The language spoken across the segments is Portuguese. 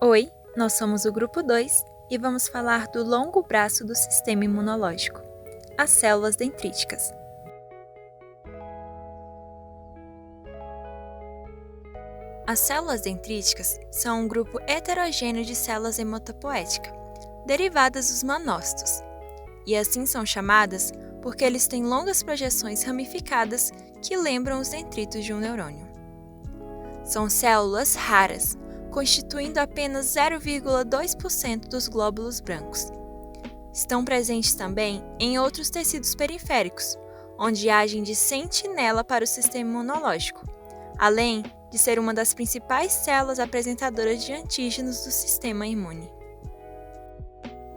Oi, nós somos o grupo 2 e vamos falar do longo braço do sistema imunológico, as células dendríticas. As células dendríticas são um grupo heterogêneo de células hematopoéticas, derivadas dos manócitos, e assim são chamadas porque eles têm longas projeções ramificadas que lembram os dendritos de um neurônio. São células raras, constituindo apenas 0,2% dos glóbulos brancos. Estão presentes também em outros tecidos periféricos, onde agem de sentinela para o sistema imunológico, além de ser uma das principais células apresentadoras de antígenos do sistema imune.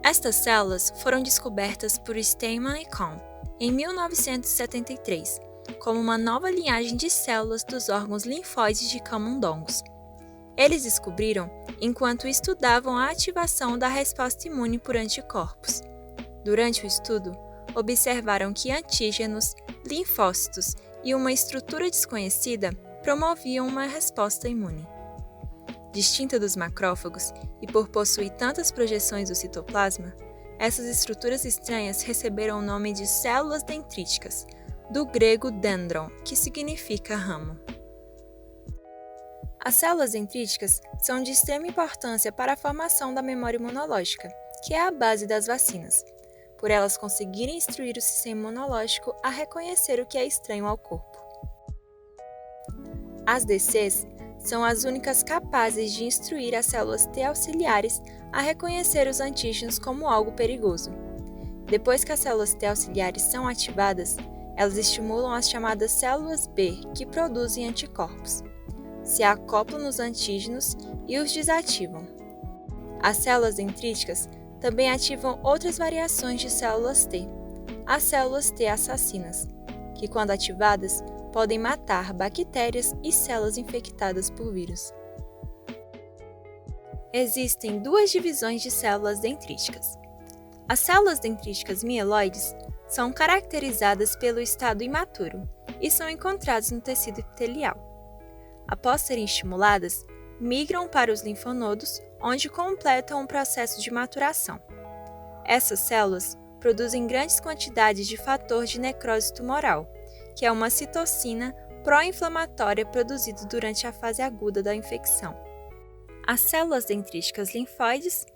Estas células foram descobertas por Steinman e Cohn em 1973 como uma nova linhagem de células dos órgãos linfóides de camundongos. Eles descobriram enquanto estudavam a ativação da resposta imune por anticorpos. Durante o estudo, observaram que antígenos, linfócitos e uma estrutura desconhecida promoviam uma resposta imune. Distinta dos macrófagos e por possuir tantas projeções do citoplasma, essas estruturas estranhas receberam o nome de células dendríticas, do grego dendron, que significa ramo. As células dendríticas são de extrema importância para a formação da memória imunológica, que é a base das vacinas, por elas conseguirem instruir o sistema imunológico a reconhecer o que é estranho ao corpo. As DCs são as únicas capazes de instruir as células T auxiliares a reconhecer os antígenos como algo perigoso. Depois que as células T auxiliares são ativadas, elas estimulam as chamadas células B, que produzem anticorpos, se acoplam nos antígenos e os desativam. As células dendríticas também ativam outras variações de células T, as células T assassinas, que, quando ativadas, podem matar bactérias e células infectadas por vírus. Existem duas divisões de células dendríticas. As células dendríticas mieloides são caracterizadas pelo estado imaturo e são encontradas no tecido epitelial. Após serem estimuladas, migram para os linfonodos, onde completam o processo de maturação. Essas células produzem grandes quantidades de fator de necrose tumoral, que é uma citocina pró-inflamatória produzida durante a fase aguda da infecção. As células dendríticas linfóides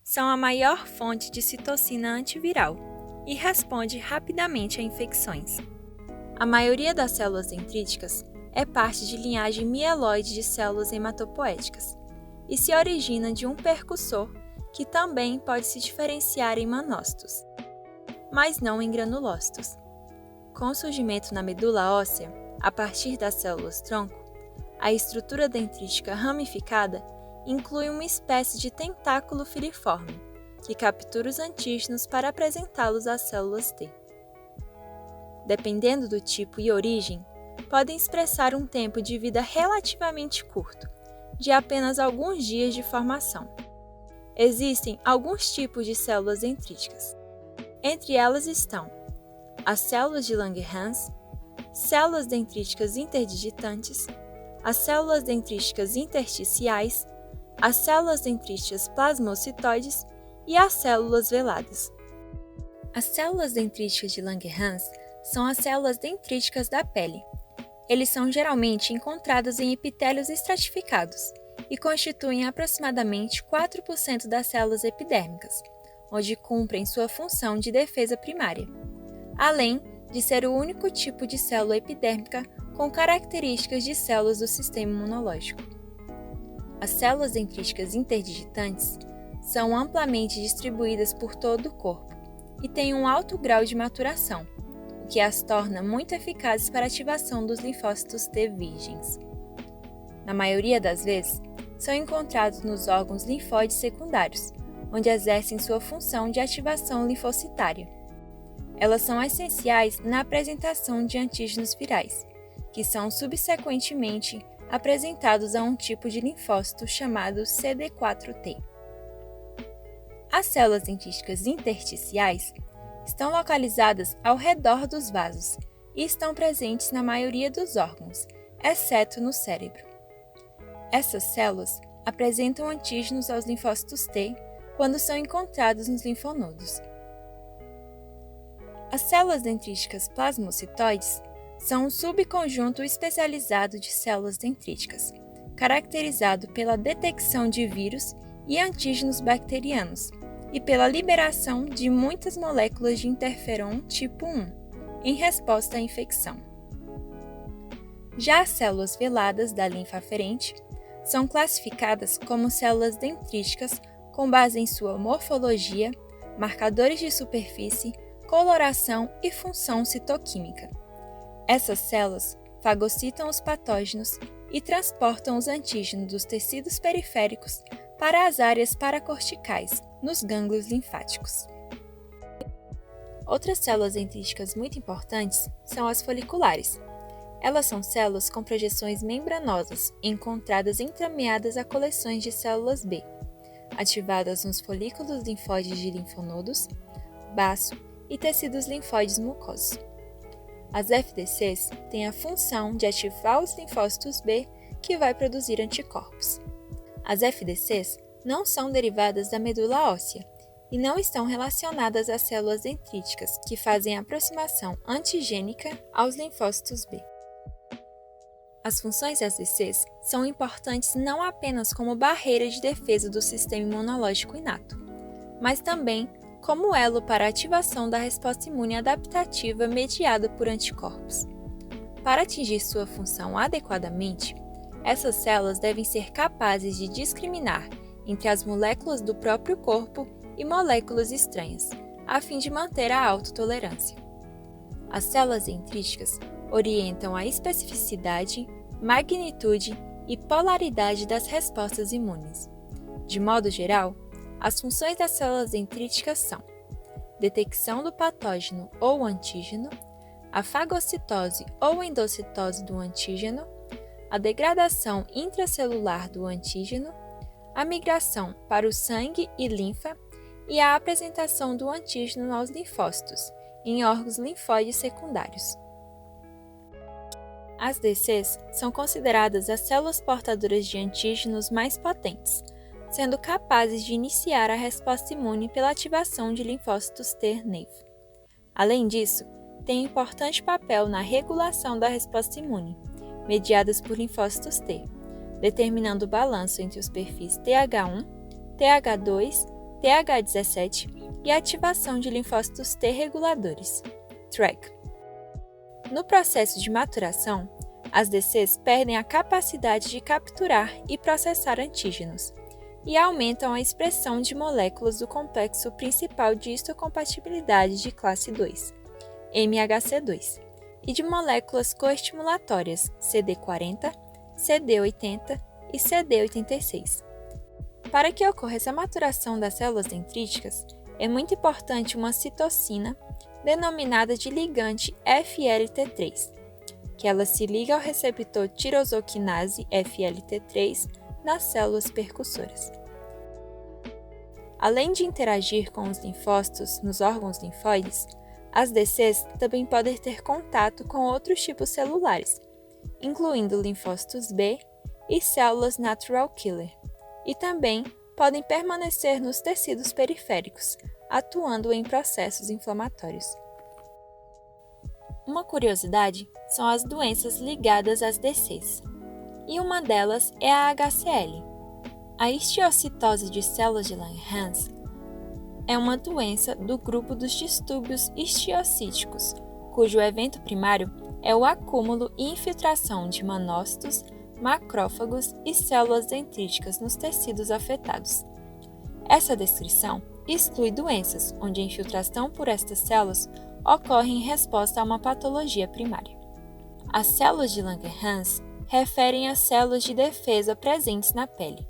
são a maior fonte de citocina antiviral e responde rapidamente a infecções. A maioria das células dendríticas é parte de linhagem mieloide de células hematopoéticas e se origina de um percussor que também pode se diferenciar em manócitos, mas não em granulócitos. Com o surgimento na medula óssea, a partir das células-tronco, a estrutura dendrítica ramificada inclui uma espécie de tentáculo filiforme, que captura os antígenos para apresentá-los às células T. Dependendo do tipo e origem, podem expressar um tempo de vida relativamente curto, de apenas alguns dias de formação. Existem alguns tipos de células dendríticas. Entre elas estão as células de Langerhans, células dendríticas interdigitantes, as células dendríticas intersticiais, as células dendríticas plasmocitoides e as células veladas. As células dendríticas de Langerhans são as células dendríticas da pele. Eles são geralmente encontrados em epitélios estratificados e constituem aproximadamente 4% das células epidérmicas, onde cumprem sua função de defesa primária, além de ser o único tipo de célula epidérmica com características de células do sistema imunológico. As células dendríticas interdigitantes são amplamente distribuídas por todo o corpo e têm um alto grau de maturação, o que as torna muito eficazes para a ativação dos linfócitos T virgens. Na maioria das vezes, são encontrados nos órgãos linfóides secundários, onde exercem sua função de ativação linfocitária. Elas são essenciais na apresentação de antígenos virais, que são subsequentemente apresentados a um tipo de linfócito chamado CD4T. As células dendríticas intersticiais estão localizadas ao redor dos vasos e estão presentes na maioria dos órgãos, exceto no cérebro. Essas células apresentam antígenos aos linfócitos T quando são encontrados nos linfonodos. As células dendríticas plasmocitoides são um subconjunto especializado de células dendríticas, caracterizado pela detecção de vírus e antígenos bacterianos e pela liberação de muitas moléculas de interferon tipo 1, em resposta à infecção. Já as células veladas da linfa aferente são classificadas como células dendríticas com base em sua morfologia, marcadores de superfície, coloração e função citoquímica. Essas células fagocitam os patógenos e transportam os antígenos dos tecidos periféricos para as áreas paracorticais, nos gânglios linfáticos. Outras células dendríticas muito importantes são as foliculares. Elas são células com projeções membranosas encontradas entremeadas a coleções de células B, ativadas nos folículos linfóides de linfonodos, baço e tecidos linfóides mucosos. As FDCs têm a função de ativar os linfócitos B, que vai produzir anticorpos. As FDCs não são derivadas da medula óssea e não estão relacionadas às células dendríticas, que fazem a aproximação antigênica aos linfócitos B. As funções das DCs são importantes não apenas como barreira de defesa do sistema imunológico inato, mas também como elo para a ativação da resposta imune adaptativa mediada por anticorpos. Para atingir sua função adequadamente, essas células devem ser capazes de discriminar entre as moléculas do próprio corpo e moléculas estranhas, a fim de manter a autotolerância. As células dendríticas orientam a especificidade, magnitude e polaridade das respostas imunes. De modo geral, as funções das células dendríticas são detecção do patógeno ou antígeno, a fagocitose ou endocitose do antígeno, a degradação intracelular do antígeno, a migração para o sangue e linfa e a apresentação do antígeno aos linfócitos, em órgãos linfóides secundários. As DCs são consideradas as células portadoras de antígenos mais potentes, sendo capazes de iniciar a resposta imune pela ativação de linfócitos T-NEV. Além disso, têm importante papel na regulação da resposta imune, mediadas por linfócitos T, determinando o balanço entre os perfis TH1, TH2, TH17 e a ativação de linfócitos T reguladores, TREG. No processo de maturação, as DCs perdem a capacidade de capturar e processar antígenos e aumentam a expressão de moléculas do complexo principal de histocompatibilidade de classe 2, MHC2, e de moléculas coestimulatórias CD40, CD80 e CD86. Para que ocorra essa maturação das células dendríticas, é muito importante uma citocina denominada de ligante FLT3, que ela se liga ao receptor tirosoquinase FLT3 nas células percussoras. Além de interagir com os linfócitos nos órgãos linfóides, as DCs também podem ter contato com outros tipos celulares, incluindo linfócitos B e células natural killer, e também podem permanecer nos tecidos periféricos, atuando em processos inflamatórios. Uma curiosidade são as doenças ligadas às DCs, e uma delas é a HCL. A histiocitose de células de Langerhans é uma doença do grupo dos distúrbios histiocíticos, cujo evento primário é o acúmulo e infiltração de manócitos, macrófagos e células dendríticas nos tecidos afetados. Essa descrição exclui doenças onde a infiltração por estas células ocorre em resposta a uma patologia primária. As células de Langerhans referem às células de defesa presentes na pele.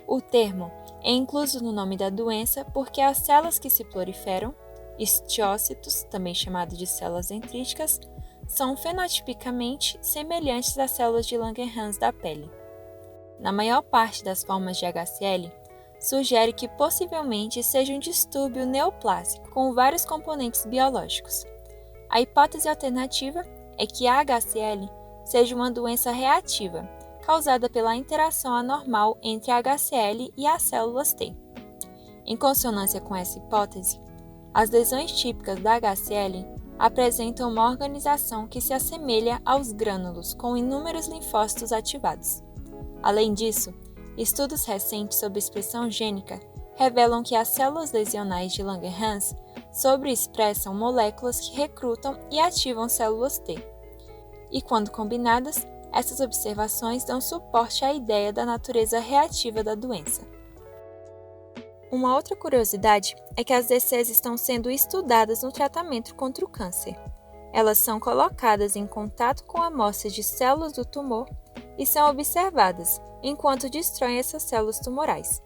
O termo é incluso no nome da doença porque as células que se proliferam, histiócitos, também chamados de células dendríticas, são fenotipicamente semelhantes às células de Langerhans da pele. Na maior parte das formas de HCL, sugere que possivelmente seja um distúrbio neoplásico com vários componentes biológicos. A hipótese alternativa é que a HCL seja uma doença reativa, causada pela interação anormal entre a HCl e as células T. Em consonância com essa hipótese, as lesões típicas da HCl apresentam uma organização que se assemelha aos grânulos com inúmeros linfócitos ativados. Além disso, estudos recentes sobre expressão gênica revelam que as células lesionais de Langerhans sobreexpressam moléculas que recrutam e ativam células T. E quando combinadas, essas observações dão suporte à ideia da natureza reativa da doença. Uma outra curiosidade é que as DCs estão sendo estudadas no tratamento contra o câncer. Elas são colocadas em contato com amostras de células do tumor e são observadas enquanto destroem essas células tumorais.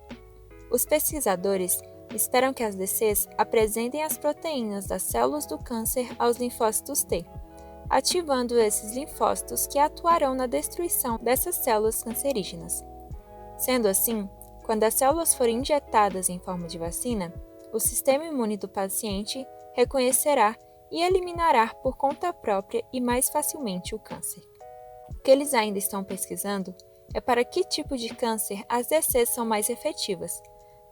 Os pesquisadores esperam que as DCs apresentem as proteínas das células do câncer aos linfócitos T, ativando esses linfócitos que atuarão na destruição dessas células cancerígenas. Sendo assim, quando as células forem injetadas em forma de vacina, o sistema imune do paciente reconhecerá e eliminará por conta própria e mais facilmente o câncer. O que eles ainda estão pesquisando é para que tipo de câncer as DCs são mais efetivas,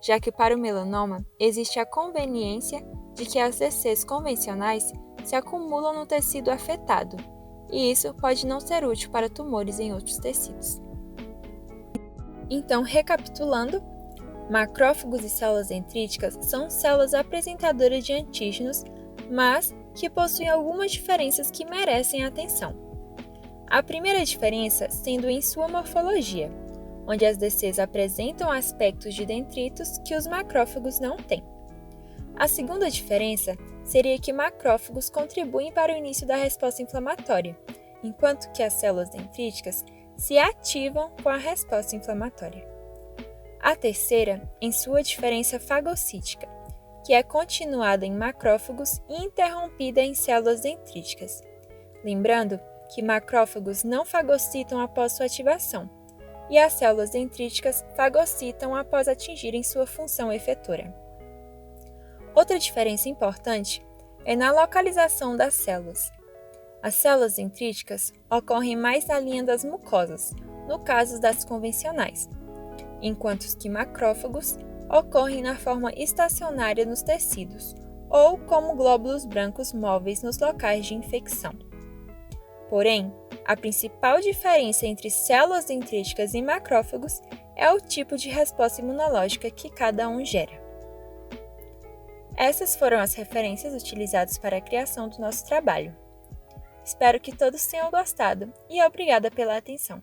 já que para o melanoma existe a conveniência de que as DCs convencionais se acumulam no tecido afetado, e isso pode não ser útil para tumores em outros tecidos. Então, recapitulando, macrófagos e células dendríticas são células apresentadoras de antígenos, mas que possuem algumas diferenças que merecem atenção. A primeira diferença sendo em sua morfologia, onde as DCs apresentam aspectos de dendritos que os macrófagos não têm. A segunda diferença seria que macrófagos contribuem para o início da resposta inflamatória, enquanto que as células dendríticas se ativam com a resposta inflamatória. A terceira, em sua diferença fagocítica, que é continuada em macrófagos e interrompida em células dendríticas. Lembrando que macrófagos não fagocitam após sua ativação, e as células dendríticas fagocitam após atingirem sua função efetora. Outra diferença importante é na localização das células. As células dendríticas ocorrem mais na linha das mucosas, no caso das convencionais, enquanto que macrófagos ocorrem na forma estacionária nos tecidos ou como glóbulos brancos móveis nos locais de infecção. Porém, a principal diferença entre células dendríticas e macrófagos é o tipo de resposta imunológica que cada um gera. Essas foram as referências utilizadas para a criação do nosso trabalho. Espero que todos tenham gostado e obrigada pela atenção.